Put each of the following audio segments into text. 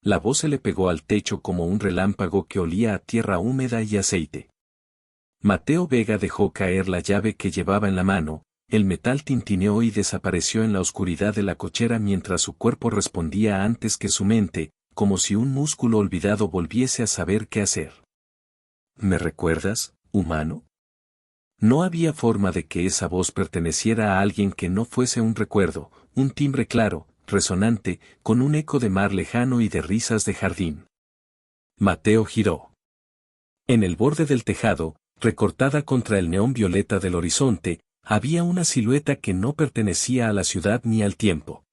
La voz se le pegó al techo como un relámpago que olía a tierra húmeda y aceite. Mateo Vega dejó caer la llave que llevaba en la mano, el metal tintineó y desapareció en la oscuridad de la cochera mientras su cuerpo respondía antes que su mente, como si un músculo olvidado volviese a saber qué hacer. ¿Me recuerdas, humano? No había forma de que esa voz perteneciera a alguien que no fuese un recuerdo, un timbre claro, resonante, con un eco de mar lejano y de risas de jardín. Mateo giró. En el borde del tejado, recortada contra el neón violeta del horizonte, había una silueta que no pertenecía a la ciudad ni al tiempo.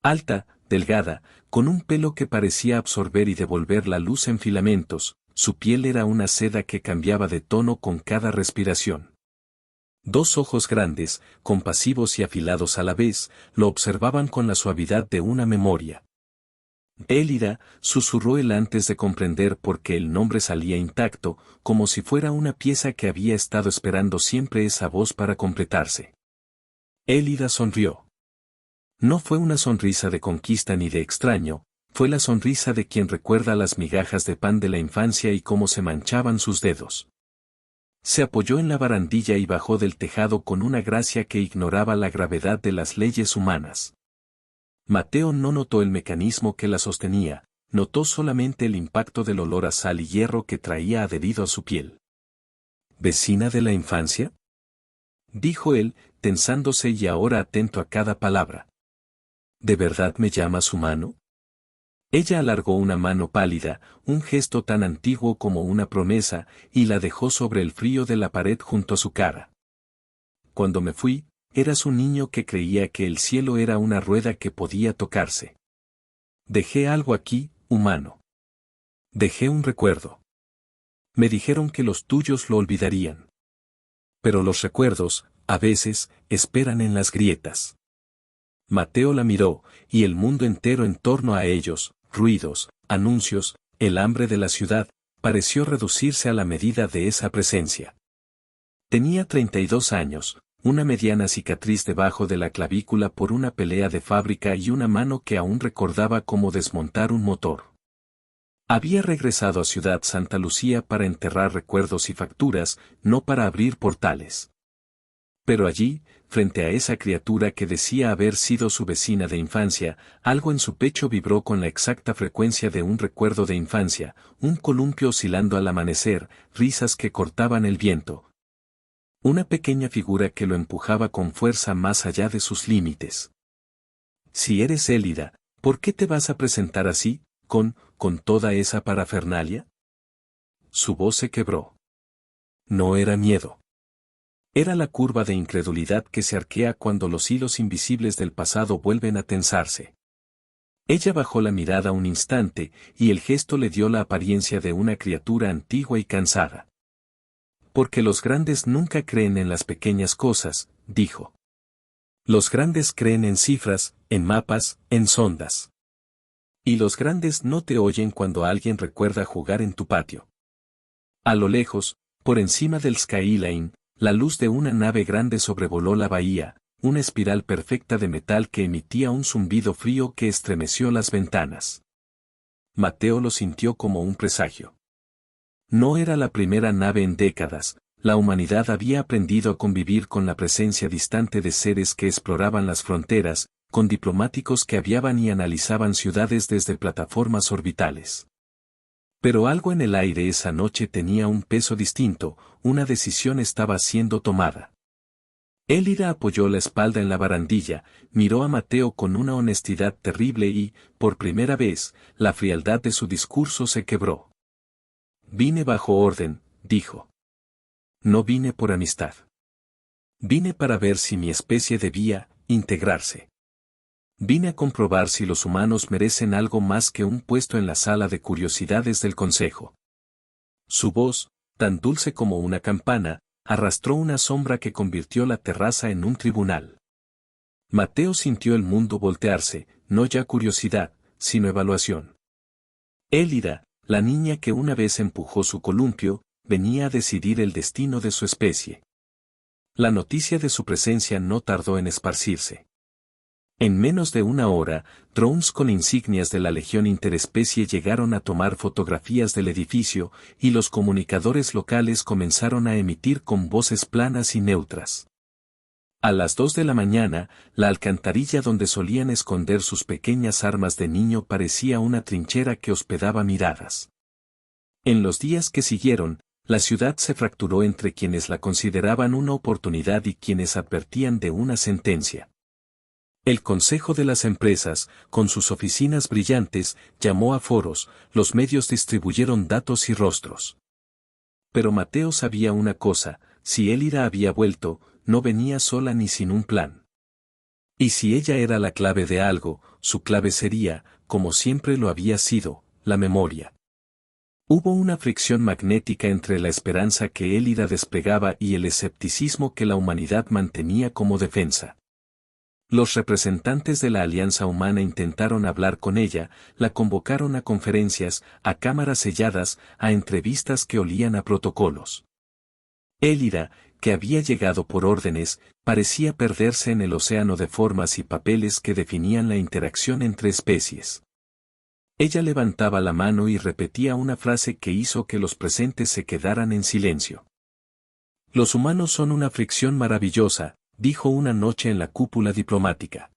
Alta, delgada, con un pelo que parecía absorber y devolver la luz en filamentos, su piel era una seda que cambiaba de tono con cada respiración. Dos ojos grandes, compasivos y afilados a la vez, lo observaban con la suavidad de una memoria. Élida, susurró él antes de comprender por qué el nombre salía intacto, como si fuera una pieza que había estado esperando siempre esa voz para completarse. Élida sonrió. No fue una sonrisa de conquista ni de extraño, fue la sonrisa de quien recuerda las migajas de pan de la infancia y cómo se manchaban sus dedos. Se apoyó en la barandilla y bajó del tejado con una gracia que ignoraba la gravedad de las leyes humanas. Mateo no notó el mecanismo que la sostenía, notó solamente el impacto del olor a sal y hierro que traía adherido a su piel. ¿Vecina de la infancia?, dijo él, tensándose y ahora atento a cada palabra. ¿De verdad me llamas humano? Ella alargó una mano pálida, un gesto tan antiguo como una promesa, y la dejó sobre el frío de la pared junto a su cara. Cuando me fui, eras un niño que creía que el cielo era una rueda que podía tocarse. Dejé algo aquí, humano. Dejé un recuerdo. Me dijeron que los tuyos lo olvidarían. Pero los recuerdos, a veces, esperan en las grietas. Mateo la miró, y el mundo entero en torno a ellos, ruidos, anuncios, el hambre de la ciudad, pareció reducirse a la medida de esa presencia. Tenía 32 años, una mediana cicatriz debajo de la clavícula por una pelea de fábrica y una mano que aún recordaba cómo desmontar un motor. Había regresado a Ciudad Santa Lucía para enterrar recuerdos y facturas, no para abrir portales. Pero allí, frente a esa criatura que decía haber sido su vecina de infancia, algo en su pecho vibró con la exacta frecuencia de un recuerdo de infancia, un columpio oscilando al amanecer, risas que cortaban el viento. Una pequeña figura que lo empujaba con fuerza más allá de sus límites. Si eres Élida, ¿por qué te vas a presentar así, con toda esa parafernalia? Su voz se quebró. No era miedo. Era la curva de incredulidad que se arquea cuando los hilos invisibles del pasado vuelven a tensarse. Ella bajó la mirada un instante, y el gesto le dio la apariencia de una criatura antigua y cansada. Porque los grandes nunca creen en las pequeñas cosas, dijo. Los grandes creen en cifras, en mapas, en sondas. Y los grandes no te oyen cuando alguien recuerda jugar en tu patio. A lo lejos, por encima del skyline, la luz de una nave grande sobrevoló la bahía, una espiral perfecta de metal que emitía un zumbido frío que estremeció las ventanas. Mateo lo sintió como un presagio. No era la primera nave en décadas, la humanidad había aprendido a convivir con la presencia distante de seres que exploraban las fronteras, con diplomáticos que aviaban y analizaban ciudades desde plataformas orbitales. Pero algo en el aire esa noche tenía un peso distinto, una decisión estaba siendo tomada. Élida apoyó la espalda en la barandilla, miró a Mateo con una honestidad terrible y, por primera vez, la frialdad de su discurso se quebró. Vine bajo orden, dijo. No vine por amistad. Vine para ver si mi especie debía integrarse. Vine a comprobar si los humanos merecen algo más que un puesto en la sala de curiosidades del consejo. Su voz, tan dulce como una campana, arrastró una sombra que convirtió la terraza en un tribunal. Mateo sintió el mundo voltearse, no ya curiosidad, sino evaluación. Élida, la niña que una vez empujó su columpio, venía a decidir el destino de su especie. La noticia de su presencia no tardó en esparcirse. En menos de una hora, drones con insignias de la Legión Interespecie llegaron a tomar fotografías del edificio, y los comunicadores locales comenzaron a emitir con voces planas y neutras. A las 2 de la mañana, la alcantarilla donde solían esconder sus pequeñas armas de niño parecía una trinchera que hospedaba miradas. En los días que siguieron, la ciudad se fracturó entre quienes la consideraban una oportunidad y quienes advertían de una sentencia. El Consejo de las Empresas, con sus oficinas brillantes, llamó a foros, los medios distribuyeron datos y rostros. Pero Mateo sabía una cosa, si Elira había vuelto, no venía sola ni sin un plan. Y si ella era la clave de algo, su clave sería, como siempre lo había sido, la memoria. Hubo una fricción magnética entre la esperanza que Elira desplegaba y el escepticismo que la humanidad mantenía como defensa. Los representantes de la Alianza Humana intentaron hablar con ella, la convocaron a conferencias, a cámaras selladas, a entrevistas que olían a protocolos. Elira, que había llegado por órdenes, parecía perderse en el océano de formas y papeles que definían la interacción entre especies. Ella levantaba la mano y repetía una frase que hizo que los presentes se quedaran en silencio. Los humanos son una fricción maravillosa, dijo una noche en la cúpula diplomática.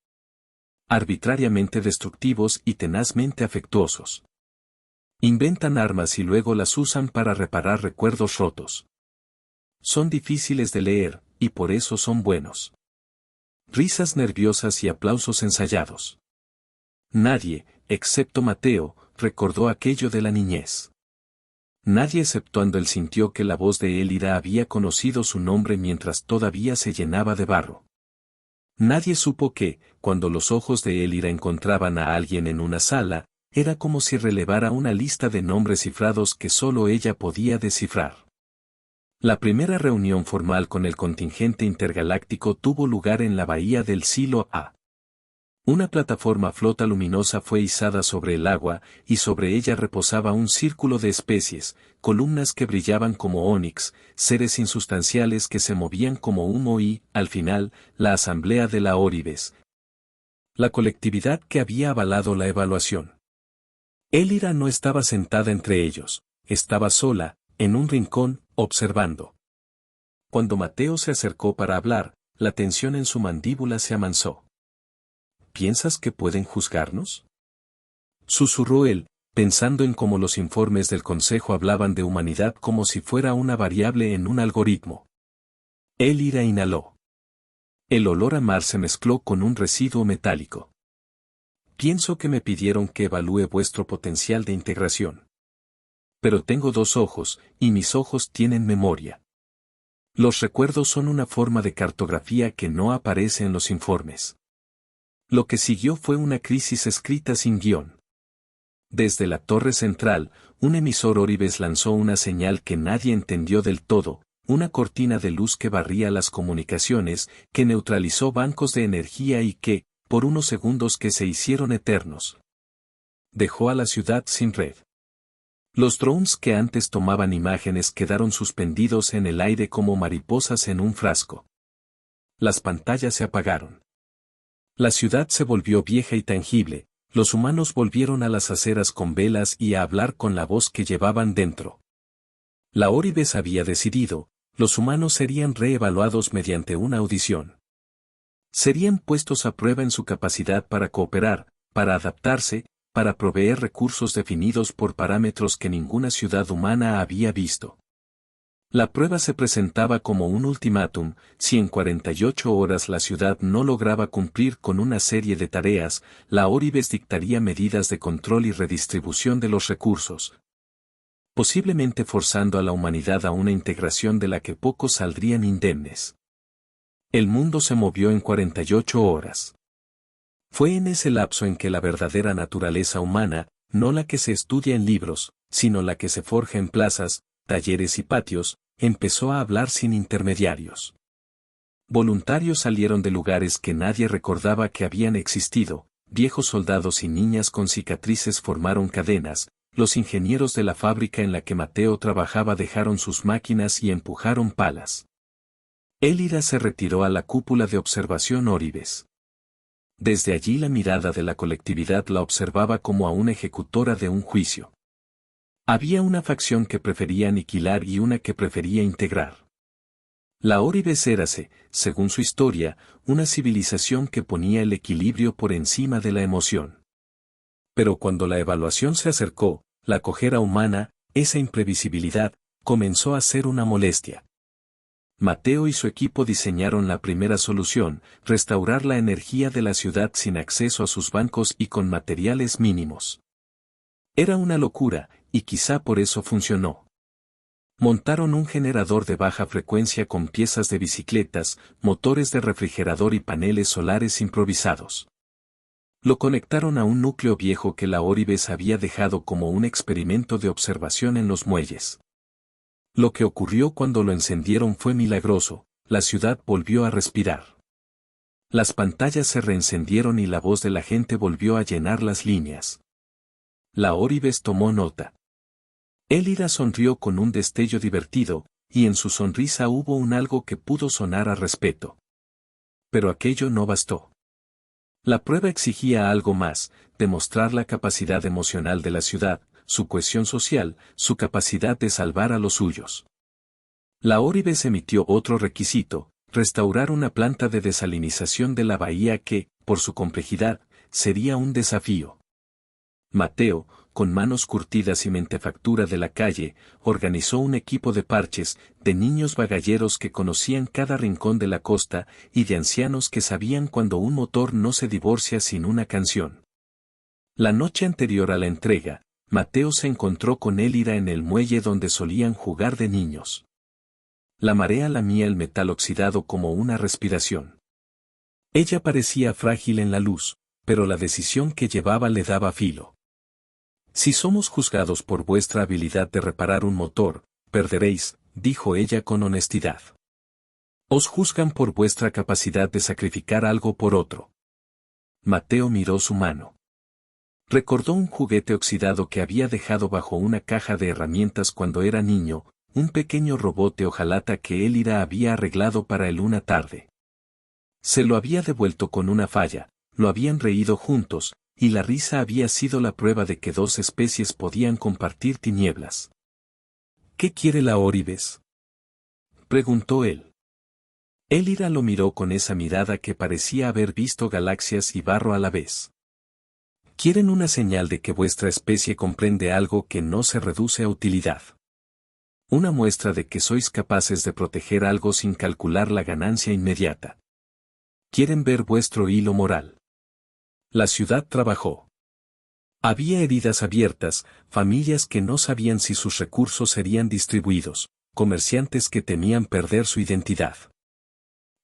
Arbitrariamente destructivos y tenazmente afectuosos. Inventan armas y luego las usan para reparar recuerdos rotos. Son difíciles de leer, y por eso son buenos. Risas nerviosas y aplausos ensayados. Nadie, excepto Mateo, recordó aquello de la niñez. Nadie exceptuando él sintió que la voz de Elira había conocido su nombre mientras todavía se llenaba de barro. Nadie supo que, cuando los ojos de Elira encontraban a alguien en una sala, era como si relevara una lista de nombres cifrados que solo ella podía descifrar. La primera reunión formal con el contingente intergaláctico tuvo lugar en la bahía del Silo A. Una plataforma flota luminosa fue izada sobre el agua, y sobre ella reposaba un círculo de especies, columnas que brillaban como ónix, seres insustanciales que se movían como humo y, al final, la asamblea de la Óribes. La colectividad que había avalado la evaluación. Elira no estaba sentada entre ellos, estaba sola, en un rincón, observando. Cuando Mateo se acercó para hablar, la tensión en su mandíbula se amansó. ¿Piensas que pueden juzgarnos?, susurró él, pensando en cómo los informes del Consejo hablaban de humanidad como si fuera una variable en un algoritmo. Elira inhaló. El olor a mar se mezcló con un residuo metálico. Pienso que me pidieron que evalúe vuestro potencial de integración. Pero tengo 2 ojos, y mis ojos tienen memoria. Los recuerdos son una forma de cartografía que no aparece en los informes. Lo que siguió fue una crisis escrita sin guión. Desde la torre central, un emisor Oribes lanzó una señal que nadie entendió del todo, una cortina de luz que barría las comunicaciones, que neutralizó bancos de energía y que, por unos segundos que se hicieron eternos, dejó a la ciudad sin red. Los drones que antes tomaban imágenes quedaron suspendidos en el aire como mariposas en un frasco. Las pantallas se apagaron. La ciudad se volvió vieja y tangible, los humanos volvieron a las aceras con velas y a hablar con la voz que llevaban dentro. La Óribes había decidido, los humanos serían reevaluados mediante una audición. Serían puestos a prueba en su capacidad para cooperar, para adaptarse, para proveer recursos definidos por parámetros que ninguna ciudad humana había visto. La prueba se presentaba como un ultimátum: si en 48 horas la ciudad no lograba cumplir con una serie de tareas, la Óribes dictaría medidas de control y redistribución de los recursos, posiblemente forzando a la humanidad a una integración de la que pocos saldrían indemnes. El mundo se movió en 48 horas. Fue en ese lapso en que la verdadera naturaleza humana, no la que se estudia en libros, sino la que se forja en plazas, talleres y patios, empezó a hablar sin intermediarios. Voluntarios salieron de lugares que nadie recordaba que habían existido, viejos soldados y niñas con cicatrices formaron cadenas, los ingenieros de la fábrica en la que Mateo trabajaba dejaron sus máquinas y empujaron palas. Elira se retiró a la cúpula de observación Oribes. Desde allí la mirada de la colectividad la observaba como a una ejecutora de un juicio. Había una facción que prefería aniquilar y una que prefería integrar. La Oribes érase, según su historia, una civilización que ponía el equilibrio por encima de la emoción. Pero cuando la evaluación se acercó, la cojera humana, esa imprevisibilidad, comenzó a ser una molestia. Mateo y su equipo diseñaron la primera solución, restaurar la energía de la ciudad sin acceso a sus bancos y con materiales mínimos. Era una locura, y quizá por eso funcionó. Montaron un generador de baja frecuencia con piezas de bicicletas, motores de refrigerador y paneles solares improvisados. Lo conectaron a un núcleo viejo que la Oribes había dejado como un experimento de observación en los muelles. Lo que ocurrió cuando lo encendieron fue milagroso, la ciudad volvió a respirar. Las pantallas se reencendieron y la voz de la gente volvió a llenar las líneas. La Oribes tomó nota. Elira sonrió con un destello divertido, y en su sonrisa hubo un algo que pudo sonar a respeto. Pero aquello no bastó. La prueba exigía algo más, demostrar la capacidad emocional de la ciudad, su cohesión social, su capacidad de salvar a los suyos. La Oribes emitió otro requisito, restaurar una planta de desalinización de la bahía que, por su complejidad, sería un desafío. Mateo, con manos curtidas y mentefactura de la calle, organizó un equipo de parches, de niños bagalleros que conocían cada rincón de la costa, y de ancianos que sabían cuando un motor no se divorcia sin una canción. La noche anterior a la entrega, Mateo se encontró con Elira en el muelle donde solían jugar de niños. La marea lamía el metal oxidado como una respiración. Ella parecía frágil en la luz, pero la decisión que llevaba le daba filo. Si somos juzgados por vuestra habilidad de reparar un motor, perderéis, dijo ella con honestidad. Os juzgan por vuestra capacidad de sacrificar algo por otro. Mateo miró su mano. Recordó un juguete oxidado que había dejado bajo una caja de herramientas cuando era niño, un pequeño robot de hojalata que Elira había arreglado para él una tarde. Se lo había devuelto con una falla, lo habían reído juntos, y la risa había sido la prueba de que dos especies podían compartir tinieblas. ¿Qué quiere la Oribes?, preguntó él. Elira lo miró con esa mirada que parecía haber visto galaxias y barro a la vez. Quieren una señal de que vuestra especie comprende algo que no se reduce a utilidad. Una muestra de que sois capaces de proteger algo sin calcular la ganancia inmediata. Quieren ver vuestro hilo moral. La ciudad trabajó. Había heridas abiertas, familias que no sabían si sus recursos serían distribuidos, comerciantes que temían perder su identidad.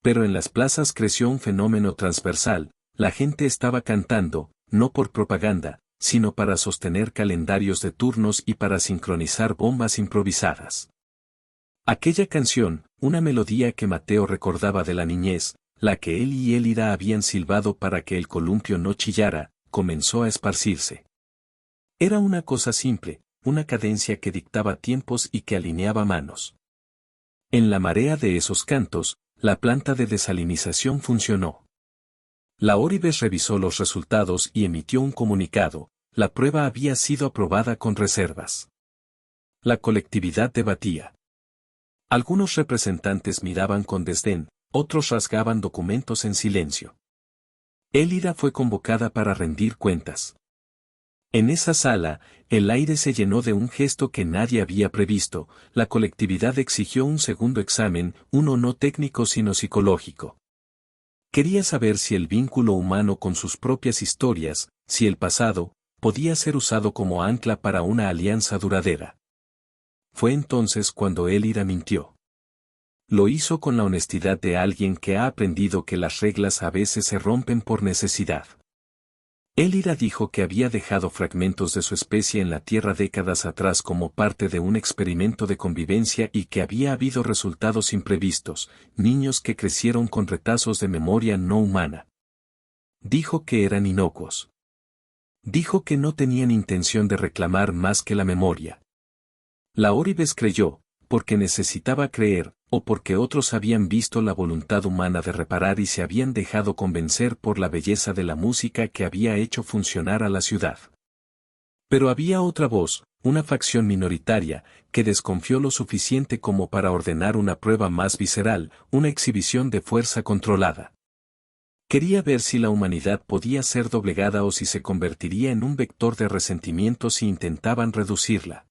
Pero en las plazas creció un fenómeno transversal, la gente estaba cantando, no por propaganda, sino para sostener calendarios de turnos y para sincronizar bombas improvisadas. Aquella canción, una melodía que Mateo recordaba de la niñez, la que él y Elira habían silbado para que el columpio no chillara, comenzó a esparcirse. Era una cosa simple, una cadencia que dictaba tiempos y que alineaba manos. En la marea de esos cantos, la planta de desalinización funcionó. La Oribes revisó los resultados y emitió un comunicado, la prueba había sido aprobada con reservas. La colectividad debatía. Algunos representantes miraban con desdén, otros rasgaban documentos en silencio. Elira fue convocada para rendir cuentas. En esa sala, el aire se llenó de un gesto que nadie había previsto, la colectividad exigió un segundo examen, uno no técnico sino psicológico. Quería saber si el vínculo humano con sus propias historias, si el pasado, podía ser usado como ancla para una alianza duradera. Fue entonces cuando Elira mintió. Lo hizo con la honestidad de alguien que ha aprendido que las reglas a veces se rompen por necesidad. Elira dijo que había dejado fragmentos de su especie en la Tierra décadas atrás como parte de un experimento de convivencia y que había habido resultados imprevistos, niños que crecieron con retazos de memoria no humana. Dijo que eran inocuos. Dijo que no tenían intención de reclamar más que la memoria. La Oribes creyó, porque necesitaba creer, o porque otros habían visto la voluntad humana de reparar y se habían dejado convencer por la belleza de la música que había hecho funcionar a la ciudad. Pero había otra voz, una facción minoritaria, que desconfió lo suficiente como para ordenar una prueba más visceral, una exhibición de fuerza controlada. Quería ver si la humanidad podía ser doblegada o si se convertiría en un vector de resentimiento si intentaban reducirla.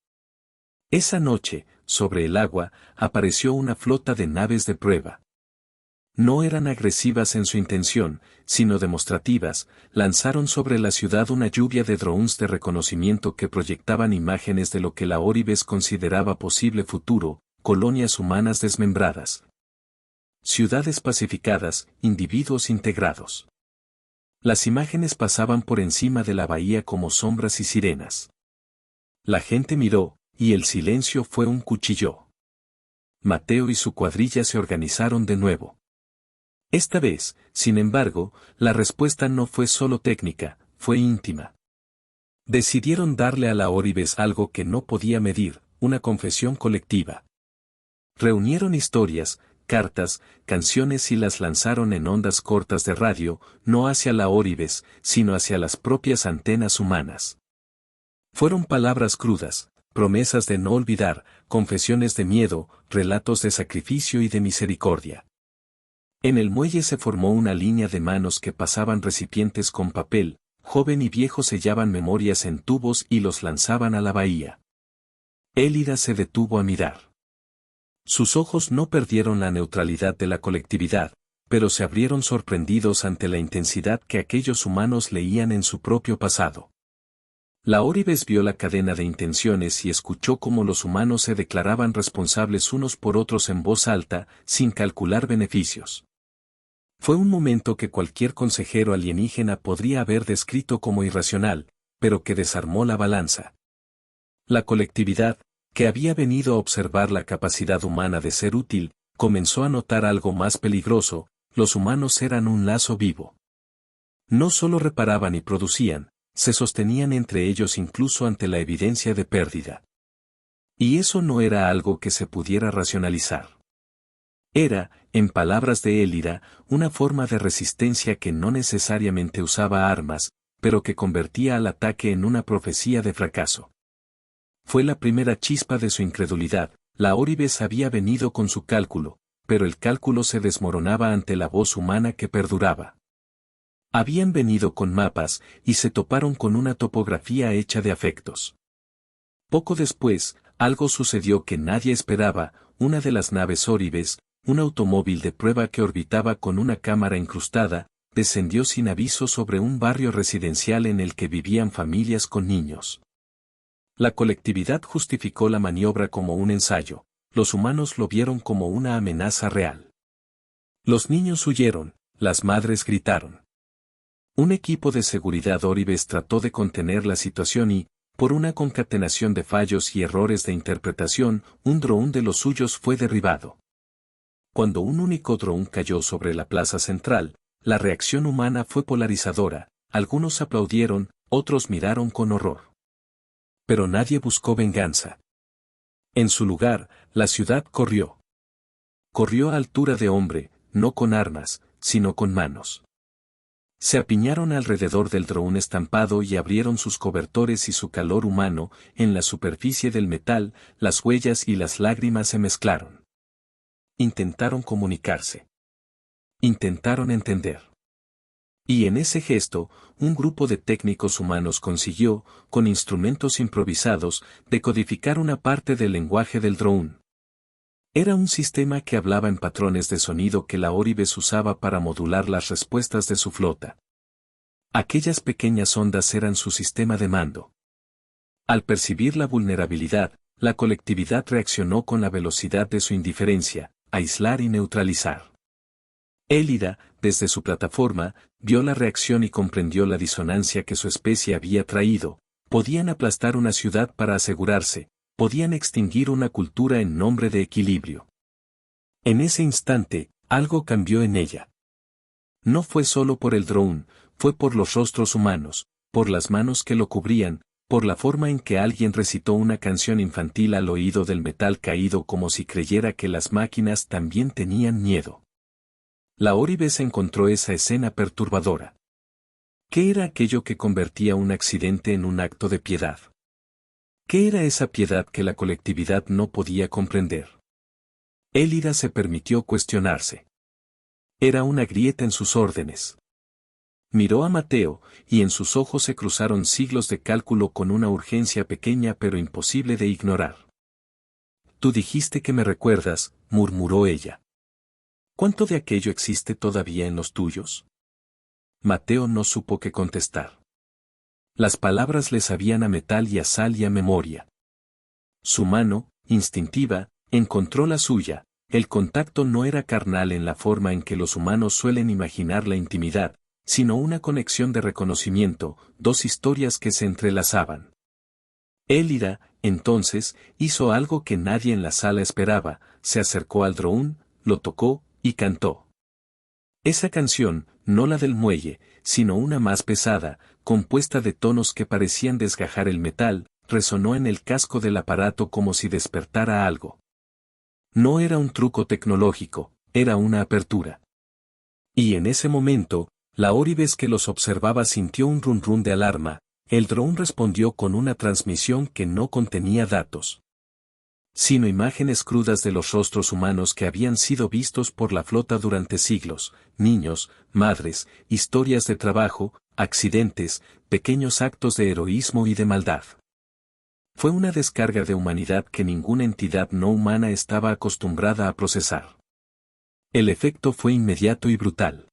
Esa noche, sobre el agua, apareció una flota de naves de prueba. No eran agresivas en su intención, sino demostrativas, lanzaron sobre la ciudad una lluvia de drones de reconocimiento que proyectaban imágenes de lo que la Oribes consideraba posible futuro, colonias humanas desmembradas. Ciudades pacificadas, individuos integrados. Las imágenes pasaban por encima de la bahía como sombras y sirenas. La gente miró, y el silencio fue un cuchillo. Mateo y su cuadrilla se organizaron de nuevo. Esta vez, sin embargo, la respuesta no fue solo técnica, fue íntima. Decidieron darle a la Oribes algo que no podía medir, una confesión colectiva. Reunieron historias, cartas, canciones y las lanzaron en ondas cortas de radio, no hacia la Oribes, sino hacia las propias antenas humanas. Fueron palabras crudas, promesas de no olvidar, confesiones de miedo, relatos de sacrificio y de misericordia. En el muelle se formó una línea de manos que pasaban recipientes con papel, joven y viejo sellaban memorias en tubos y los lanzaban a la bahía. Élida se detuvo a mirar. Sus ojos no perdieron la neutralidad de la colectividad, pero se abrieron sorprendidos ante la intensidad que aquellos humanos leían en su propio pasado. La Oribes vio la cadena de intenciones y escuchó cómo los humanos se declaraban responsables unos por otros en voz alta, sin calcular beneficios. Fue un momento que cualquier consejero alienígena podría haber descrito como irracional, pero que desarmó la balanza. La colectividad, que había venido a observar la capacidad humana de ser útil, comenzó a notar algo más peligroso: los humanos eran un lazo vivo. No solo reparaban y producían, se sostenían entre ellos incluso ante la evidencia de pérdida. Y eso no era algo que se pudiera racionalizar. Era, en palabras de Élida, una forma de resistencia que no necesariamente usaba armas, pero que convertía al ataque en una profecía de fracaso. Fue la primera chispa de su incredulidad. La Oribes había venido con su cálculo, pero el cálculo se desmoronaba ante la voz humana que perduraba. Habían venido con mapas, y se toparon con una topografía hecha de afectos. Poco después, algo sucedió que nadie esperaba: una de las naves Oribes, un automóvil de prueba que orbitaba con una cámara incrustada, descendió sin aviso sobre un barrio residencial en el que vivían familias con niños. La colectividad justificó la maniobra como un ensayo, los humanos lo vieron como una amenaza real. Los niños huyeron, las madres gritaron. Un equipo de seguridad Oribes trató de contener la situación y, por una concatenación de fallos y errores de interpretación, un dron de los suyos fue derribado. Cuando un único dron cayó sobre la plaza central, la reacción humana fue polarizadora: algunos aplaudieron, otros miraron con horror. Pero nadie buscó venganza. En su lugar, la ciudad corrió. Corrió a altura de hombre, no con armas, sino con manos. Se apiñaron alrededor del dron estampado y abrieron sus cobertores y su calor humano. En la superficie del metal, las huellas y las lágrimas se mezclaron. Intentaron comunicarse. Intentaron entender. Y en ese gesto, un grupo de técnicos humanos consiguió, con instrumentos improvisados, decodificar una parte del lenguaje del drone. Era un sistema que hablaba en patrones de sonido que la Oribes usaba para modular las respuestas de su flota. Aquellas pequeñas ondas eran su sistema de mando. Al percibir la vulnerabilidad, la colectividad reaccionó con la velocidad de su indiferencia: aislar y neutralizar. Élida, desde su plataforma, vio la reacción y comprendió la disonancia que su especie había traído. Podían aplastar una ciudad para asegurarse, podían extinguir una cultura en nombre de equilibrio. En ese instante, algo cambió en ella. No fue solo por el drone, fue por los rostros humanos, por las manos que lo cubrían, por la forma en que alguien recitó una canción infantil al oído del metal caído como si creyera que las máquinas también tenían miedo. La Oribes encontró esa escena perturbadora. ¿Qué era aquello que convertía un accidente en un acto de piedad? ¿Qué era esa piedad que la colectividad no podía comprender? Elira se permitió cuestionarse. Era una grieta en sus órdenes. Miró a Mateo, y en sus ojos se cruzaron siglos de cálculo con una urgencia pequeña pero imposible de ignorar. Tú dijiste que me recuerdas, murmuró ella. ¿Cuánto de aquello existe todavía en los tuyos? Mateo no supo qué contestar. Las palabras le sabían a metal y a sal y a memoria. Su mano, instintiva, encontró la suya. El contacto no era carnal en la forma en que los humanos suelen imaginar la intimidad, sino una conexión de reconocimiento, dos historias que se entrelazaban. Elira, entonces, hizo algo que nadie en la sala esperaba, se acercó al droún, lo tocó, y cantó. Esa canción, no la del muelle, sino una más pesada, compuesta de tonos que parecían desgajar el metal, resonó en el casco del aparato como si despertara algo. No era un truco tecnológico, era una apertura. Y en ese momento, la Oribes que los observaba sintió un run de alarma. El dron respondió con una transmisión que no contenía datos, sino imágenes crudas de los rostros humanos que habían sido vistos por la flota durante siglos, niños, madres, historias de trabajo, accidentes, pequeños actos de heroísmo y de maldad. Fue una descarga de humanidad que ninguna entidad no humana estaba acostumbrada a procesar. El efecto fue inmediato y brutal.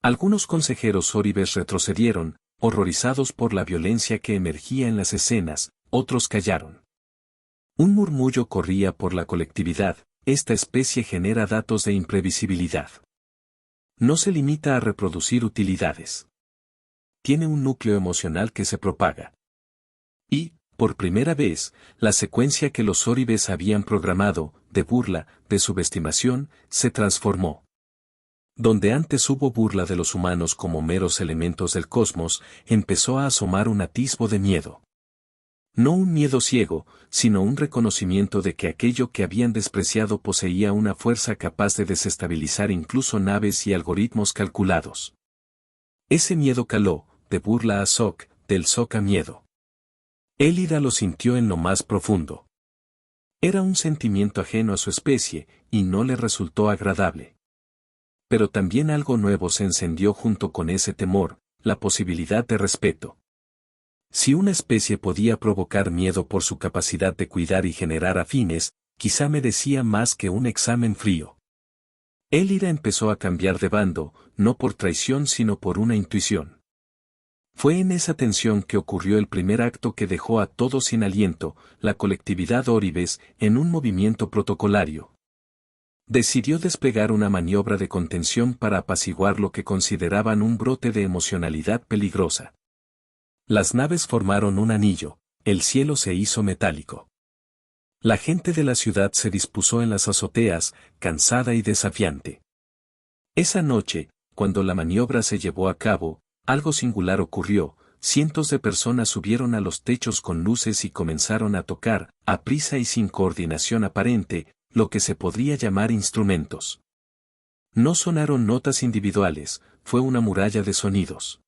Algunos consejeros Oribes retrocedieron, horrorizados por la violencia que emergía en las escenas, otros callaron. Un murmullo corría por la colectividad, esta especie genera datos de imprevisibilidad. No se limita a reproducir utilidades. Tiene un núcleo emocional que se propaga. Y, por primera vez, la secuencia que los Oribes habían programado, de burla, de subestimación, se transformó. Donde antes hubo burla de los humanos como meros elementos del cosmos, empezó a asomar un atisbo de miedo. No un miedo ciego, sino un reconocimiento de que aquello que habían despreciado poseía una fuerza capaz de desestabilizar incluso naves y algoritmos calculados. Ese miedo caló, de burla a shock, del shock a miedo. Elira lo sintió en lo más profundo. Era un sentimiento ajeno a su especie, y no le resultó agradable. Pero también algo nuevo se encendió junto con ese temor, la posibilidad de respeto. Si una especie podía provocar miedo por su capacidad de cuidar y generar afines, quizá merecía más que un examen frío. Elira empezó a cambiar de bando, no por traición sino por una intuición. Fue en esa tensión que ocurrió el primer acto que dejó a todos sin aliento, la colectividad Oribes, en un movimiento protocolario. Decidió desplegar una maniobra de contención para apaciguar lo que consideraban un brote de emocionalidad peligrosa. Las naves formaron un anillo, el cielo se hizo metálico. La gente de la ciudad se dispuso en las azoteas, cansada y desafiante. Esa noche, cuando la maniobra se llevó a cabo, algo singular ocurrió, cientos de personas subieron a los techos con luces y comenzaron a tocar, a prisa y sin coordinación aparente, lo que se podría llamar instrumentos. No sonaron notas individuales, fue una muralla de sonidos.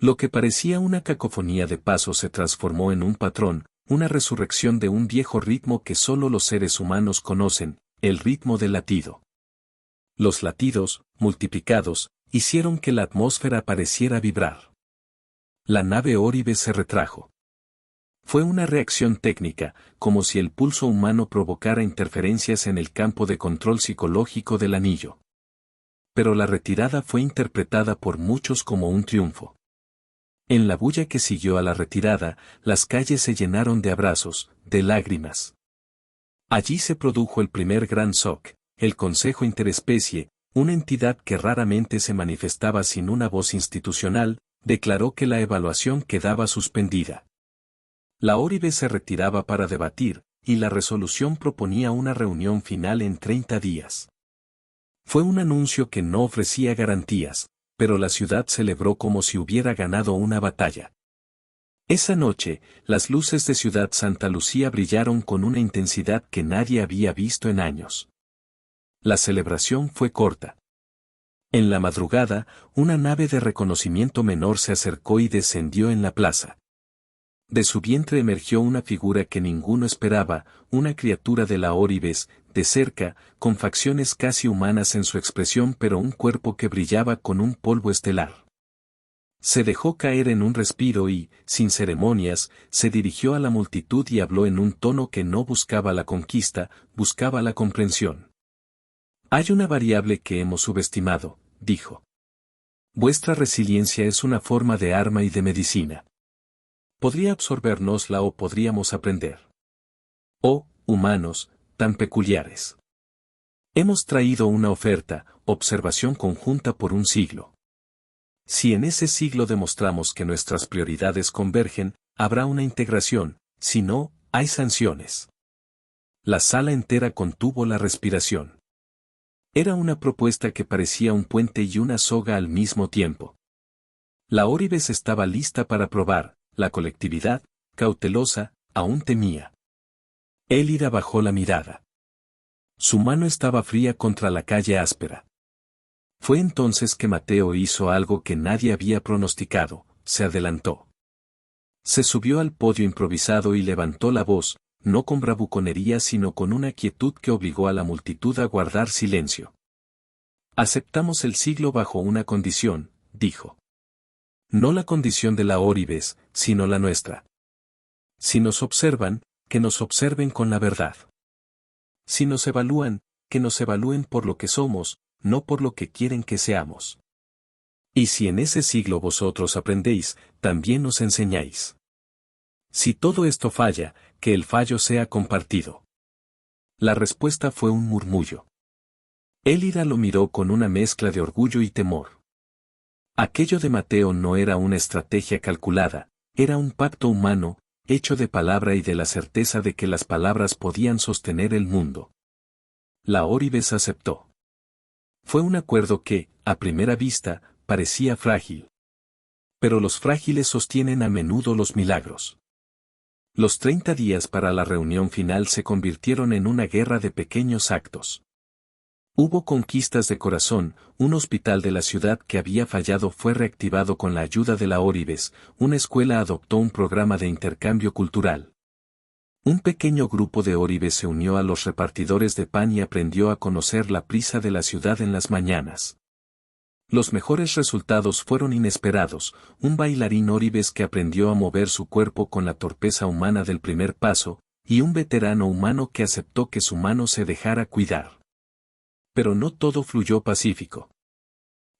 Lo que parecía una cacofonía de pasos se transformó en un patrón, una resurrección de un viejo ritmo que solo los seres humanos conocen, el ritmo del latido. Los latidos, multiplicados, hicieron que la atmósfera pareciera vibrar. La nave Oribes se retrajo. Fue una reacción técnica, como si el pulso humano provocara interferencias en el campo de control psicológico del anillo. Pero la retirada fue interpretada por muchos como un triunfo. En la bulla que siguió a la retirada, las calles se llenaron de abrazos, de lágrimas. Allí se produjo el primer gran shock, el Consejo Interespecie, una entidad que raramente se manifestaba sin una voz institucional, declaró que la evaluación quedaba suspendida. La Oribes se retiraba para debatir, y la resolución proponía una reunión final en 30 días. Fue un anuncio que no ofrecía garantías, pero la ciudad celebró como si hubiera ganado una batalla. Esa noche, las luces de Ciudad Santa Lucía brillaron con una intensidad que nadie había visto en años. La celebración fue corta. En la madrugada, una nave de reconocimiento menor se acercó y descendió en la plaza. De su vientre emergió una figura que ninguno esperaba, una criatura de la Oribes, de cerca, con facciones casi humanas en su expresión pero un cuerpo que brillaba con un polvo estelar. Se dejó caer en un respiro y, sin ceremonias, se dirigió a la multitud y habló en un tono que no buscaba la conquista, buscaba la comprensión. Hay una variable que hemos subestimado, dijo. Vuestra resiliencia es una forma de arma y de medicina. Podría absorbérnosla o podríamos aprender. Oh, humanos, tan peculiares. Hemos traído una oferta, observación conjunta por un siglo. Si en ese siglo demostramos que nuestras prioridades convergen, habrá una integración, si no, hay sanciones. La sala entera contuvo la respiración. Era una propuesta que parecía un puente y una soga al mismo tiempo. La Oribes estaba lista para probar, la colectividad, cautelosa, aún temía. Élida bajó la mirada. Su mano estaba fría contra la calle áspera. Fue entonces que Mateo hizo algo que nadie había pronosticado, se adelantó. Se subió al podio improvisado y levantó la voz, no con bravuconería sino con una quietud que obligó a la multitud a guardar silencio. Aceptamos el siglo bajo una condición, dijo. No la condición de la Oribes, sino la nuestra. Si nos observan, que nos observen con la verdad. Si nos evalúan, que nos evalúen por lo que somos, no por lo que quieren que seamos. Y si en ese siglo vosotros aprendéis, también os enseñáis. Si todo esto falla, que el fallo sea compartido. La respuesta fue un murmullo. Élida lo miró con una mezcla de orgullo y temor. Aquello de Mateo no era una estrategia calculada, era un pacto humano, hecho de palabra y de la certeza de que las palabras podían sostener el mundo. La Oribes aceptó. Fue un acuerdo que, a primera vista, parecía frágil. Pero los frágiles sostienen a menudo los milagros. Los 30 días para la reunión final se convirtieron en una guerra de pequeños actos. Hubo conquistas de corazón, un hospital de la ciudad que había fallado fue reactivado con la ayuda de la Oribes, una escuela adoptó un programa de intercambio cultural. Un pequeño grupo de Oribes se unió a los repartidores de pan y aprendió a conocer la prisa de la ciudad en las mañanas. Los mejores resultados fueron inesperados, un bailarín Oribes que aprendió a mover su cuerpo con la torpeza humana del primer paso, y un veterano humano que aceptó que su mano se dejara cuidar. Pero no todo fluyó pacífico.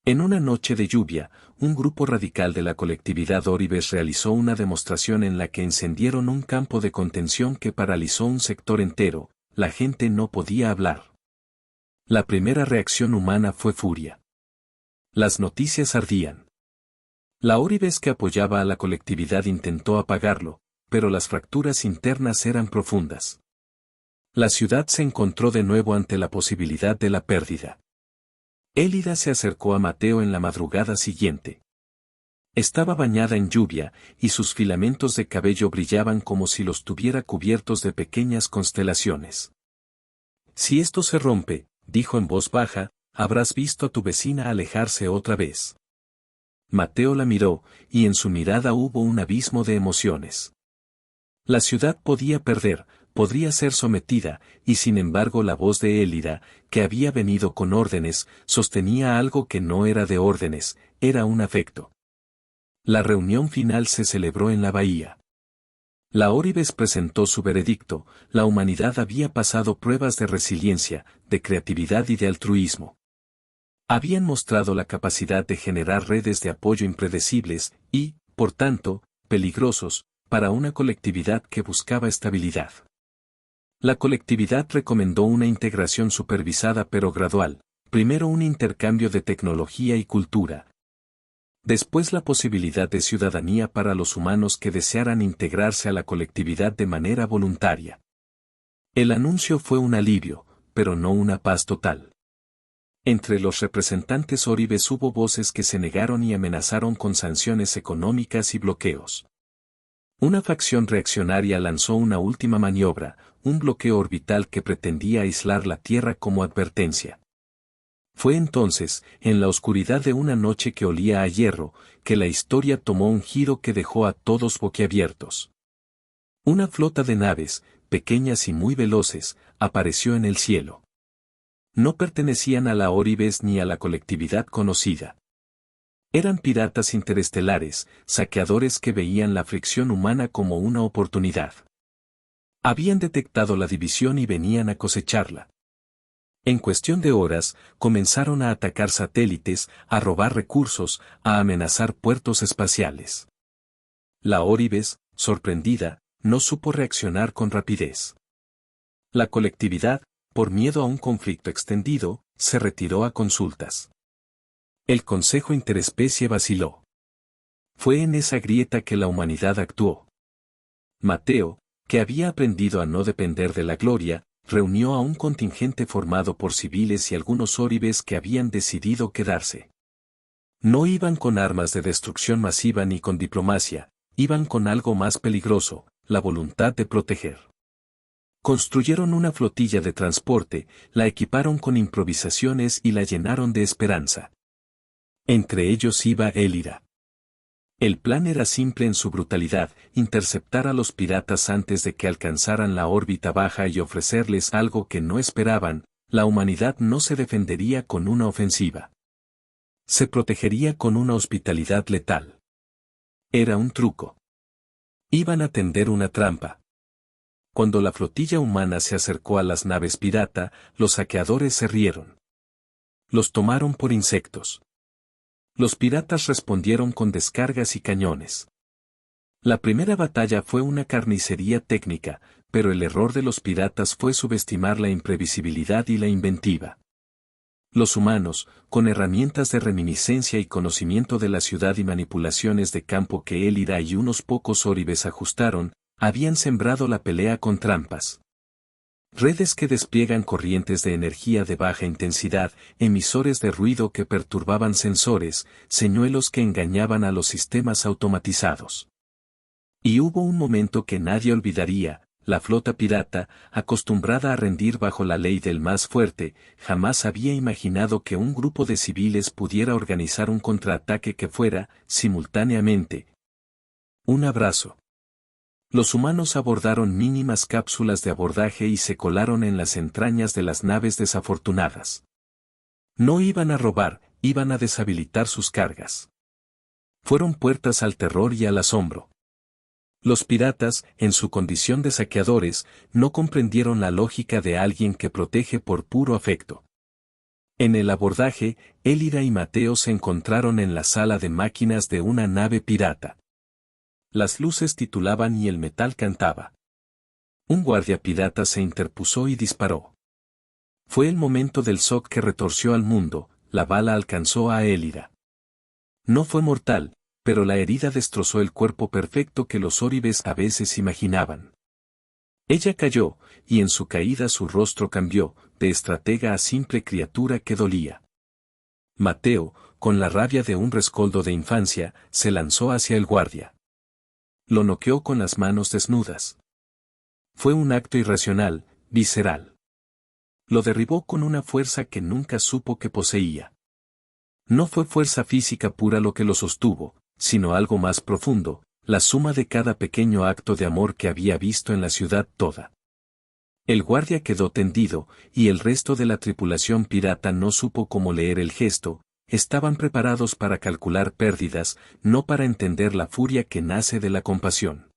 En una noche de lluvia, un grupo radical de la colectividad Oribes realizó una demostración en la que encendieron un campo de contención que paralizó un sector entero, la gente no podía hablar. La primera reacción humana fue furia. Las noticias ardían. La Oribes que apoyaba a la colectividad intentó apagarlo, pero las fracturas internas eran profundas. La ciudad se encontró de nuevo ante la posibilidad de la pérdida. Élida se acercó a Mateo en la madrugada siguiente. Estaba bañada en lluvia, y sus filamentos de cabello brillaban como si los tuviera cubiertos de pequeñas constelaciones. Si esto se rompe, dijo en voz baja, habrás visto a tu vecina alejarse otra vez. Mateo la miró, y en su mirada hubo un abismo de emociones. La ciudad podía perder, podría ser sometida, y sin embargo la voz de Élida, que había venido con órdenes, sostenía algo que no era de órdenes, era un afecto. La reunión final se celebró en la bahía. La Oribes presentó su veredicto, la humanidad había pasado pruebas de resiliencia, de creatividad y de altruismo. Habían mostrado la capacidad de generar redes de apoyo impredecibles y, por tanto, peligrosos, para una colectividad que buscaba estabilidad. La colectividad recomendó una integración supervisada pero gradual, primero un intercambio de tecnología y cultura. Después la posibilidad de ciudadanía para los humanos que desearan integrarse a la colectividad de manera voluntaria. El anuncio fue un alivio, pero no una paz total. Entre los representantes Oribes hubo voces que se negaron y amenazaron con sanciones económicas y bloqueos. Una facción reaccionaria lanzó una última maniobra, un bloqueo orbital que pretendía aislar la Tierra como advertencia. Fue entonces, en la oscuridad de una noche que olía a hierro, que la historia tomó un giro que dejó a todos boquiabiertos. Una flota de naves, pequeñas y muy veloces, apareció en el cielo. No pertenecían a la Oribes ni a la colectividad conocida. Eran piratas interestelares, saqueadores que veían la fricción humana como una oportunidad. Habían detectado la división y venían a cosecharla. En cuestión de horas, comenzaron a atacar satélites, a robar recursos, a amenazar puertos espaciales. La Oribes, sorprendida, no supo reaccionar con rapidez. La colectividad, por miedo a un conflicto extendido, se retiró a consultas. El Consejo Interespecie vaciló. Fue en esa grieta que la humanidad actuó. Mateo, que había aprendido a no depender de la gloria, reunió a un contingente formado por civiles y algunos óribes que habían decidido quedarse. No iban con armas de destrucción masiva ni con diplomacia, iban con algo más peligroso, la voluntad de proteger. Construyeron una flotilla de transporte, la equiparon con improvisaciones y la llenaron de esperanza. Entre ellos iba Elira. El plan era simple en su brutalidad, interceptar a los piratas antes de que alcanzaran la órbita baja y ofrecerles algo que no esperaban. La humanidad no se defendería con una ofensiva. Se protegería con una hospitalidad letal. Era un truco. Iban a tender una trampa. Cuando la flotilla humana se acercó a las naves pirata, los saqueadores se rieron. Los tomaron por insectos. Los piratas respondieron con descargas y cañones. La primera batalla fue una carnicería técnica, pero el error de los piratas fue subestimar la imprevisibilidad y la inventiva. Los humanos, con herramientas de reminiscencia y conocimiento de la ciudad y manipulaciones de campo que Elira y unos pocos óribes ajustaron, habían sembrado la pelea con trampas. Redes que despliegan corrientes de energía de baja intensidad, emisores de ruido que perturbaban sensores, señuelos que engañaban a los sistemas automatizados. Y hubo un momento que nadie olvidaría: la flota pirata, acostumbrada a rendir bajo la ley del más fuerte, jamás había imaginado que un grupo de civiles pudiera organizar un contraataque que fuera, simultáneamente, un abrazo. Los humanos abordaron mínimas cápsulas de abordaje y se colaron en las entrañas de las naves desafortunadas. No iban a robar, iban a deshabilitar sus cargas. Fueron puertas al terror y al asombro. Los piratas, en su condición de saqueadores, no comprendieron la lógica de alguien que protege por puro afecto. En el abordaje, Elira y Mateo se encontraron en la sala de máquinas de una nave pirata. Las luces titulaban y el metal cantaba. Un guardia pirata se interpuso y disparó. Fue el momento del shock que retorció al mundo. La bala alcanzó a Elira. No fue mortal, pero la herida destrozó el cuerpo perfecto que los óribes a veces imaginaban. Ella cayó, y en su caída su rostro cambió, de estratega a simple criatura que dolía. Mateo, con la rabia de un rescoldo de infancia, se lanzó hacia el guardia. Lo noqueó con las manos desnudas. Fue un acto irracional, visceral. Lo derribó con una fuerza que nunca supo que poseía. No fue fuerza física pura lo que lo sostuvo, sino algo más profundo, la suma de cada pequeño acto de amor que había visto en la ciudad toda. El guardia quedó tendido, y el resto de la tripulación pirata no supo cómo leer el gesto. Estaban preparados para calcular pérdidas, no para entender la furia que nace de la compasión.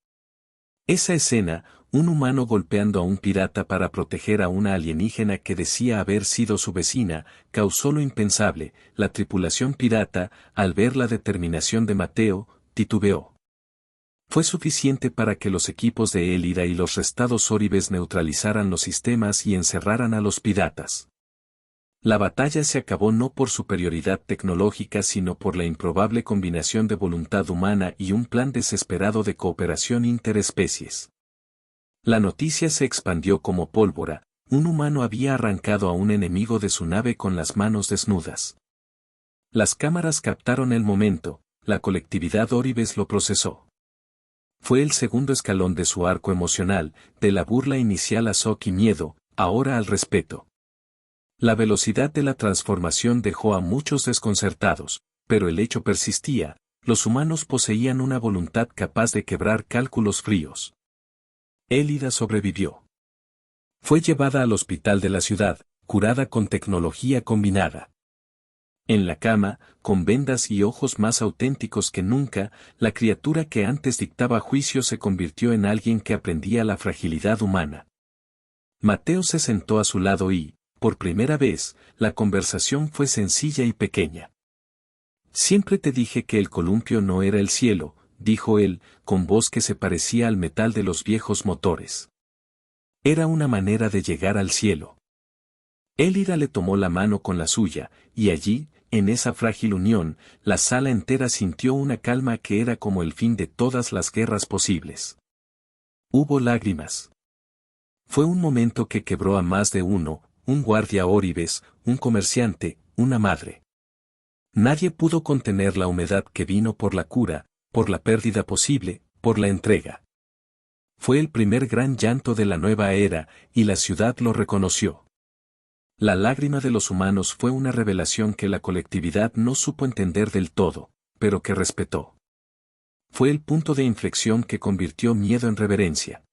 Esa escena, un humano golpeando a un pirata para proteger a una alienígena que decía haber sido su vecina, causó lo impensable. La tripulación pirata, al ver la determinación de Mateo, titubeó. Fue suficiente para que los equipos de Elira y los restados óribes neutralizaran los sistemas y encerraran a los piratas. La batalla se acabó no por superioridad tecnológica sino por la improbable combinación de voluntad humana y un plan desesperado de cooperación interespecies. La noticia se expandió como pólvora: un humano había arrancado a un enemigo de su nave con las manos desnudas. Las cámaras captaron el momento, la colectividad Oribes lo procesó. Fue el segundo escalón de su arco emocional, de la burla inicial a shock y miedo, ahora al respeto. La velocidad de la transformación dejó a muchos desconcertados, pero el hecho persistía: los humanos poseían una voluntad capaz de quebrar cálculos fríos. Elida sobrevivió. Fue llevada al hospital de la ciudad, curada con tecnología combinada. En la cama, con vendas y ojos más auténticos que nunca, la criatura que antes dictaba juicio se convirtió en alguien que aprendía la fragilidad humana. Mateo se sentó a su lado y, por primera vez, la conversación fue sencilla y pequeña. Siempre te dije que el columpio no era el cielo, dijo él, con voz que se parecía al metal de los viejos motores. Era una manera de llegar al cielo. Elida le tomó la mano con la suya, y allí, en esa frágil unión, la sala entera sintió una calma que era como el fin de todas las guerras posibles. Hubo lágrimas. Fue un momento que quebró a más de uno: un guardia óribes, un comerciante, una madre. Nadie pudo contener la humedad que vino por la cura, por la pérdida posible, por la entrega. Fue el primer gran llanto de la nueva era, y la ciudad lo reconoció. La lágrima de los humanos fue una revelación que la colectividad no supo entender del todo, pero que respetó. Fue el punto de inflexión que convirtió miedo en reverencia.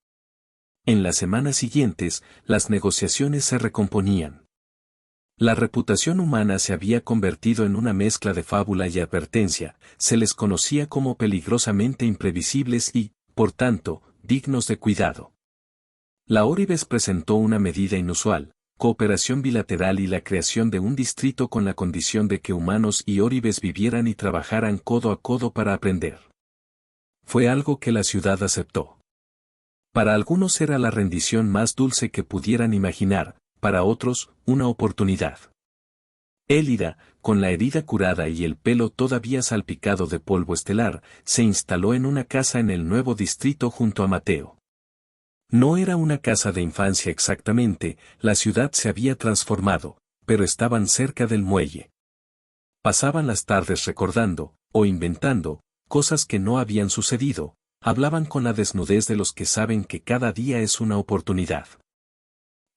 En las semanas siguientes, las negociaciones se recomponían. La reputación humana se había convertido en una mezcla de fábula y advertencia: se les conocía como peligrosamente imprevisibles y, por tanto, dignos de cuidado. La Óribes presentó una medida inusual: cooperación bilateral y la creación de un distrito con la condición de que humanos y óribes vivieran y trabajaran codo a codo para aprender. Fue algo que la ciudad aceptó. Para algunos era la rendición más dulce que pudieran imaginar, para otros, una oportunidad. Elida, con la herida curada y el pelo todavía salpicado de polvo estelar, se instaló en una casa en el nuevo distrito junto a Mateo. No era una casa de infancia exactamente, la ciudad se había transformado, pero estaban cerca del muelle. Pasaban las tardes recordando, o inventando, cosas que no habían sucedido. Hablaban con la desnudez de los que saben que cada día es una oportunidad.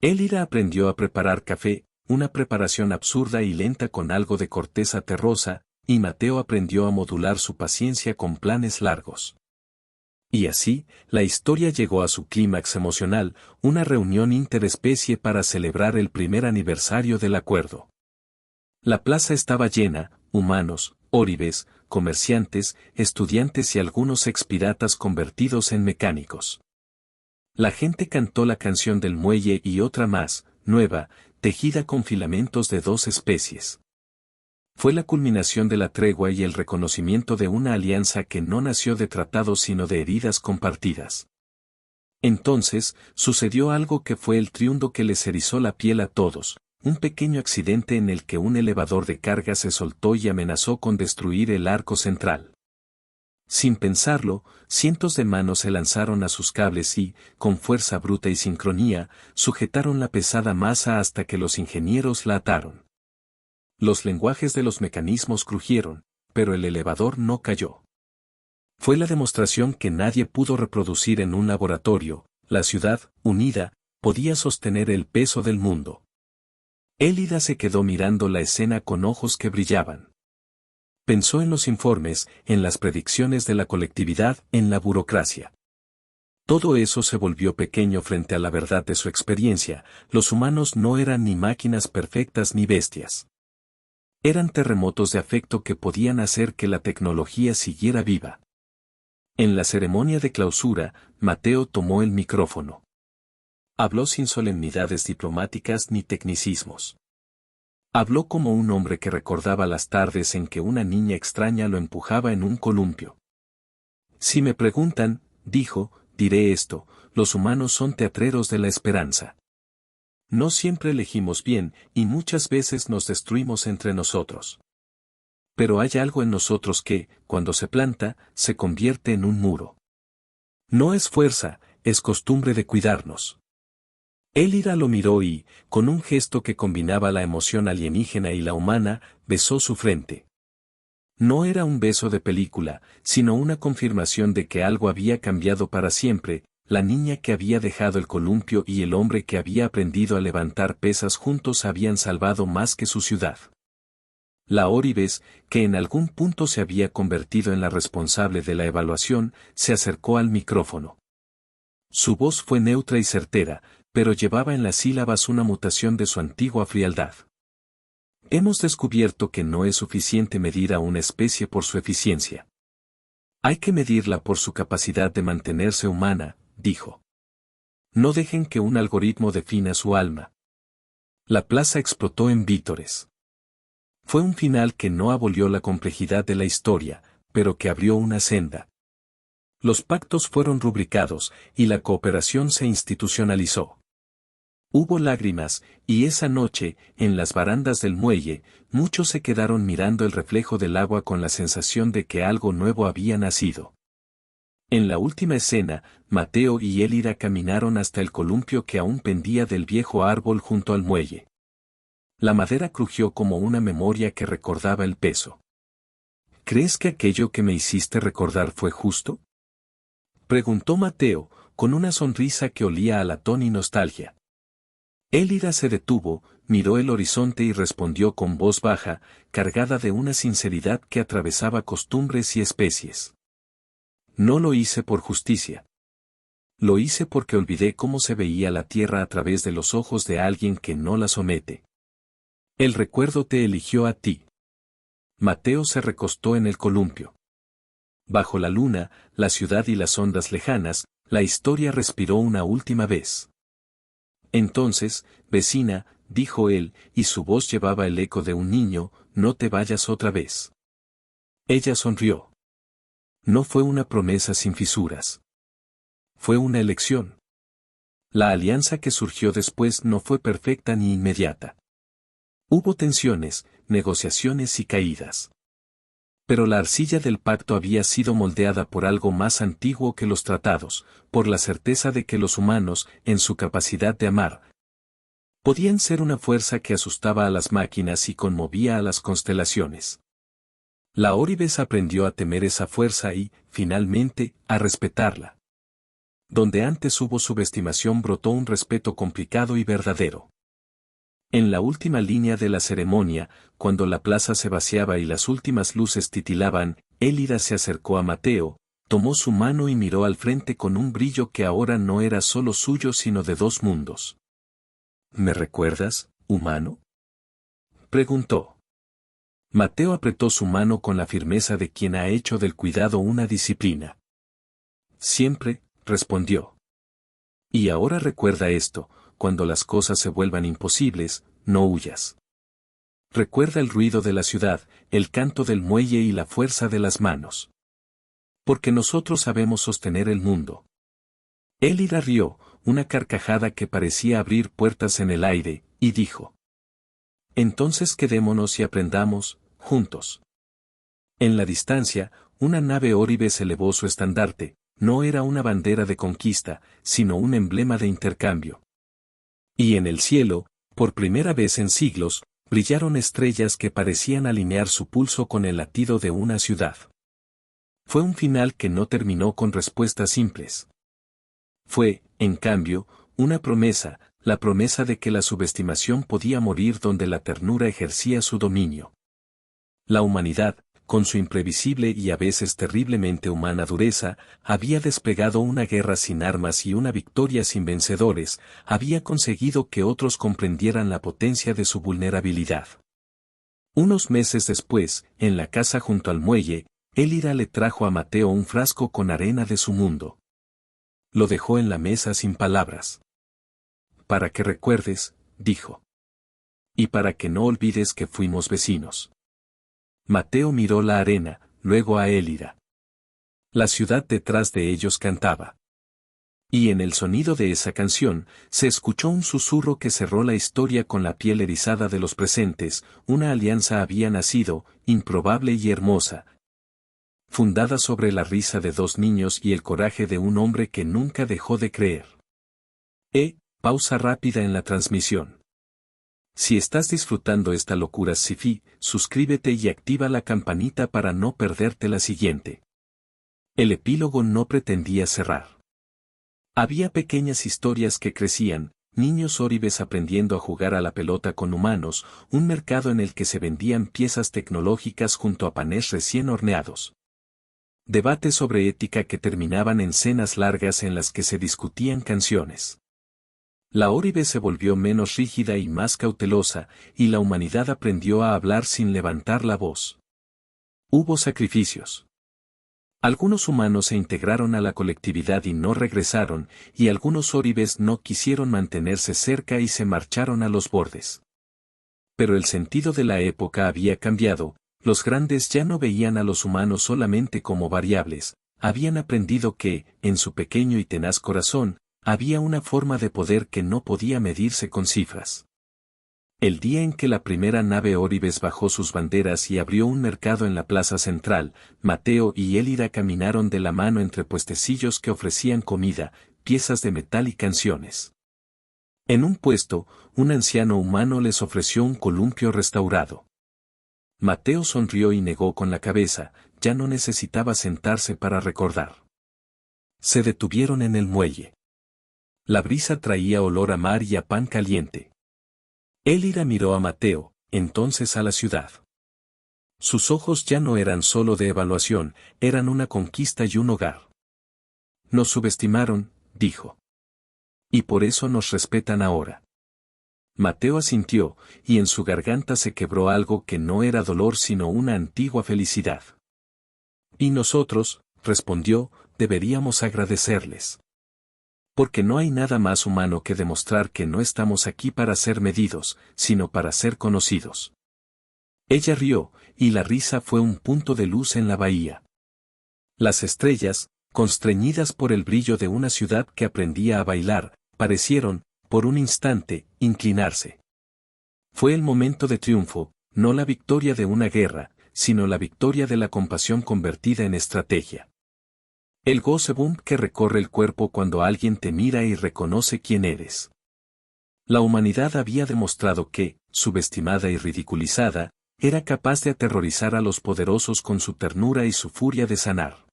Elida aprendió a preparar café, una preparación absurda y lenta con algo de corteza terrosa, y Mateo aprendió a modular su paciencia con planes largos. Y así, la historia llegó a su clímax emocional: una reunión interespecie para celebrar el primer aniversario del acuerdo. La plaza estaba llena: humanos, óribes, comerciantes, estudiantes y algunos expiratas convertidos en mecánicos. La gente cantó la canción del muelle y otra más, nueva, tejida con filamentos de dos especies. Fue la culminación de la tregua y el reconocimiento de una alianza que no nació de tratados sino de heridas compartidas. Entonces, sucedió algo que fue el triunfo que les erizó la piel a todos: un pequeño accidente en el que un elevador de carga se soltó y amenazó con destruir el arco central. Sin pensarlo, cientos de manos se lanzaron a sus cables y, con fuerza bruta y sincronía, sujetaron la pesada masa hasta que los ingenieros la ataron. Los lenguajes de los mecanismos crujieron, pero el elevador no cayó. Fue la demostración que nadie pudo reproducir en un laboratorio: la ciudad, unida, podía sostener el peso del mundo. Elida se quedó mirando la escena con ojos que brillaban. Pensó en los informes, en las predicciones de la colectividad, en la burocracia. Todo eso se volvió pequeño frente a la verdad de su experiencia: los humanos no eran ni máquinas perfectas ni bestias. Eran terremotos de afecto que podían hacer que la tecnología siguiera viva. En la ceremonia de clausura, Mateo tomó el micrófono. Habló sin solemnidades diplomáticas ni tecnicismos. Habló como un hombre que recordaba las tardes en que una niña extraña lo empujaba en un columpio. Si me preguntan, dijo, diré esto: los humanos son teatreros de la esperanza. No siempre elegimos bien, y muchas veces nos destruimos entre nosotros. Pero hay algo en nosotros que, cuando se planta, se convierte en un muro. No es fuerza, es costumbre de cuidarnos. Elida lo miró y, con un gesto que combinaba la emoción alienígena y la humana, besó su frente. No era un beso de película, sino una confirmación de que algo había cambiado para siempre, la niña que había dejado el columpio y el hombre que había aprendido a levantar pesas juntos habían salvado más que su ciudad. La Oribes, que en algún punto se había convertido en la responsable de la evaluación, se acercó al micrófono. Su voz fue neutra y certera, pero llevaba en las sílabas una mutación de su antigua frialdad. Hemos descubierto que no es suficiente medir a una especie por su eficiencia. Hay que medirla por su capacidad de mantenerse humana, dijo. No dejen que un algoritmo defina su alma. La plaza explotó en vítores. Fue un final que no abolió la complejidad de la historia, pero que abrió una senda. Los pactos fueron rubricados, y la cooperación se institucionalizó. Hubo lágrimas, y esa noche, en las barandas del muelle, muchos se quedaron mirando el reflejo del agua con la sensación de que algo nuevo había nacido. En la última escena, Mateo y Elira caminaron hasta el columpio que aún pendía del viejo árbol junto al muelle. La madera crujió como una memoria que recordaba el peso. ¿Crees que aquello que me hiciste recordar fue justo? Preguntó Mateo, con una sonrisa que olía a latón y nostalgia. Elira se detuvo, miró el horizonte y respondió con voz baja, cargada de una sinceridad que atravesaba costumbres y especies. No lo hice por justicia. Lo hice porque olvidé cómo se veía la tierra a través de los ojos de alguien que no la somete. El recuerdo te eligió a ti. Mateo se recostó en el columpio. Bajo la luna, la ciudad y las ondas lejanas, la historia respiró una última vez. Entonces, vecina, dijo él, y su voz llevaba el eco de un niño, no te vayas otra vez. Ella sonrió. No fue una promesa sin fisuras. Fue una elección. La alianza que surgió después no fue perfecta ni inmediata. Hubo tensiones, negociaciones y caídas. Pero la arcilla del pacto había sido moldeada por algo más antiguo que los tratados, por la certeza de que los humanos, en su capacidad de amar, podían ser una fuerza que asustaba a las máquinas y conmovía a las constelaciones. La Oribes aprendió a temer esa fuerza y, finalmente, a respetarla. Donde antes hubo subestimación brotó un respeto complicado y verdadero. En la última línea de la ceremonia, cuando la plaza se vaciaba y las últimas luces titilaban, Elira se acercó a Mateo, tomó su mano y miró al frente con un brillo que ahora no era solo suyo sino de dos mundos. ¿Me recuerdas, humano? Preguntó. Mateo apretó su mano con la firmeza de quien ha hecho del cuidado una disciplina. Siempre, respondió. Y ahora recuerda esto, cuando las cosas se vuelvan imposibles, no huyas. Recuerda el ruido de la ciudad, el canto del muelle y la fuerza de las manos. Porque nosotros sabemos sostener el mundo. Elira rió, una carcajada que parecía abrir puertas en el aire, y dijo. Entonces quedémonos y aprendamos, juntos. En la distancia, una nave Oribes elevó su estandarte, no era una bandera de conquista, sino un emblema de intercambio. Y en el cielo, por primera vez en siglos, brillaron estrellas que parecían alinear su pulso con el latido de una ciudad. Fue un final que no terminó con respuestas simples. Fue, en cambio, una promesa, la promesa de que la subestimación podía morir donde la ternura ejercía su dominio. La humanidad, con su imprevisible y a veces terriblemente humana dureza, había desplegado una guerra sin armas y una victoria sin vencedores, había conseguido que otros comprendieran la potencia de su vulnerabilidad. Unos meses después, en la casa junto al muelle, Elira le trajo a Mateo un frasco con arena de su mundo. Lo dejó en la mesa sin palabras. Para que recuerdes, dijo. Y para que no olvides que fuimos vecinos. Mateo miró la arena, luego a Elira. La ciudad detrás de ellos cantaba. Y en el sonido de esa canción, se escuchó un susurro que cerró la historia con la piel erizada de los presentes, una alianza había nacido, improbable y hermosa, fundada sobre la risa de dos niños y el coraje de un hombre que nunca dejó de creer. Pausa rápida en la transmisión. Si estás disfrutando esta locura sci-fi, suscríbete y activa la campanita para no perderte la siguiente. El epílogo no pretendía cerrar. Había pequeñas historias que crecían, niños óribes aprendiendo a jugar a la pelota con humanos, un mercado en el que se vendían piezas tecnológicas junto a panes recién horneados. Debates sobre ética que terminaban en cenas largas en las que se discutían canciones. La óribe se volvió menos rígida y más cautelosa, y la humanidad aprendió a hablar sin levantar la voz. Hubo sacrificios. Algunos humanos se integraron a la colectividad y no regresaron, y algunos óribes no quisieron mantenerse cerca y se marcharon a los bordes. Pero el sentido de la época había cambiado, los grandes ya no veían a los humanos solamente como variables, habían aprendido que, en su pequeño y tenaz corazón, había una forma de poder que no podía medirse con cifras. El día en que la primera nave óribes bajó sus banderas y abrió un mercado en la plaza central, Mateo y Elida caminaron de la mano entre puestecillos que ofrecían comida, piezas de metal y canciones. En un puesto, un anciano humano les ofreció un columpio restaurado. Mateo sonrió y negó con la cabeza, ya no necesitaba sentarse para recordar. Se detuvieron en el muelle. La brisa traía olor a mar y a pan caliente. Elida miró a Mateo, entonces a la ciudad. Sus ojos ya no eran solo de evaluación, eran una conquista y un hogar. Nos subestimaron, dijo. Y por eso nos respetan ahora. Mateo asintió, y en su garganta se quebró algo que no era dolor sino una antigua felicidad. Y nosotros, respondió, deberíamos agradecerles. Porque no hay nada más humano que demostrar que no estamos aquí para ser medidos, sino para ser conocidos. Ella rió, y la risa fue un punto de luz en la bahía. Las estrellas, constreñidas por el brillo de una ciudad que aprendía a bailar, parecieron, por un instante, inclinarse. Fue el momento de triunfo, no la victoria de una guerra, sino la victoria de la compasión convertida en estrategia. El goosebump que recorre el cuerpo cuando alguien te mira y reconoce quién eres. La humanidad había demostrado que, subestimada y ridiculizada, era capaz de aterrorizar a los poderosos con su ternura y su furia de sanar.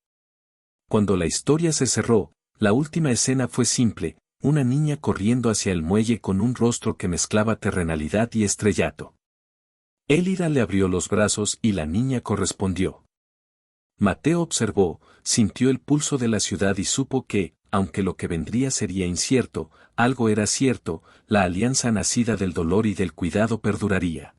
Cuando la historia se cerró, la última escena fue simple, una niña corriendo hacia el muelle con un rostro que mezclaba terrenalidad y estrellato. Elida le abrió los brazos y la niña correspondió. Mateo observó, sintió el pulso de la ciudad y supo que, aunque lo que vendría sería incierto, algo era cierto, la alianza nacida del dolor y del cuidado perduraría.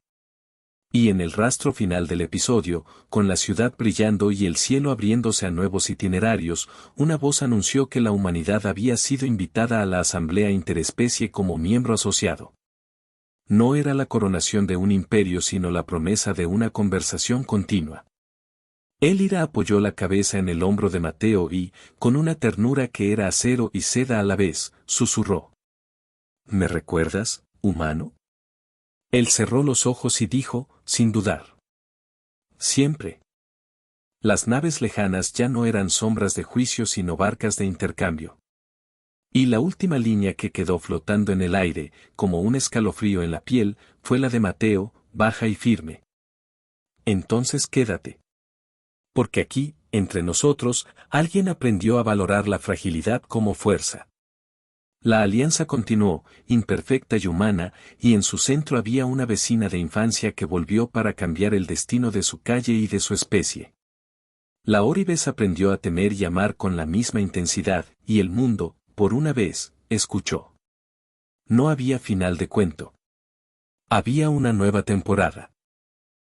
Y en el rastro final del episodio, con la ciudad brillando y el cielo abriéndose a nuevos itinerarios, una voz anunció que la humanidad había sido invitada a la Asamblea Interespecie como miembro asociado. No era la coronación de un imperio sino la promesa de una conversación continua. Elida apoyó la cabeza en el hombro de Mateo y, con una ternura que era acero y seda a la vez, susurró. ¿Me recuerdas, humano? Él cerró los ojos y dijo, sin dudar. Siempre. Las naves lejanas ya no eran sombras de juicio sino barcas de intercambio. Y la última línea que quedó flotando en el aire, como un escalofrío en la piel, fue la de Mateo, baja y firme. Entonces quédate. Porque aquí, entre nosotros, alguien aprendió a valorar la fragilidad como fuerza. La alianza continuó, imperfecta y humana, y en su centro había una vecina de infancia que volvió para cambiar el destino de su calle y de su especie. La Oribes aprendió a temer y amar con la misma intensidad, y el mundo, por una vez, escuchó. No había final de cuento. Había una nueva temporada.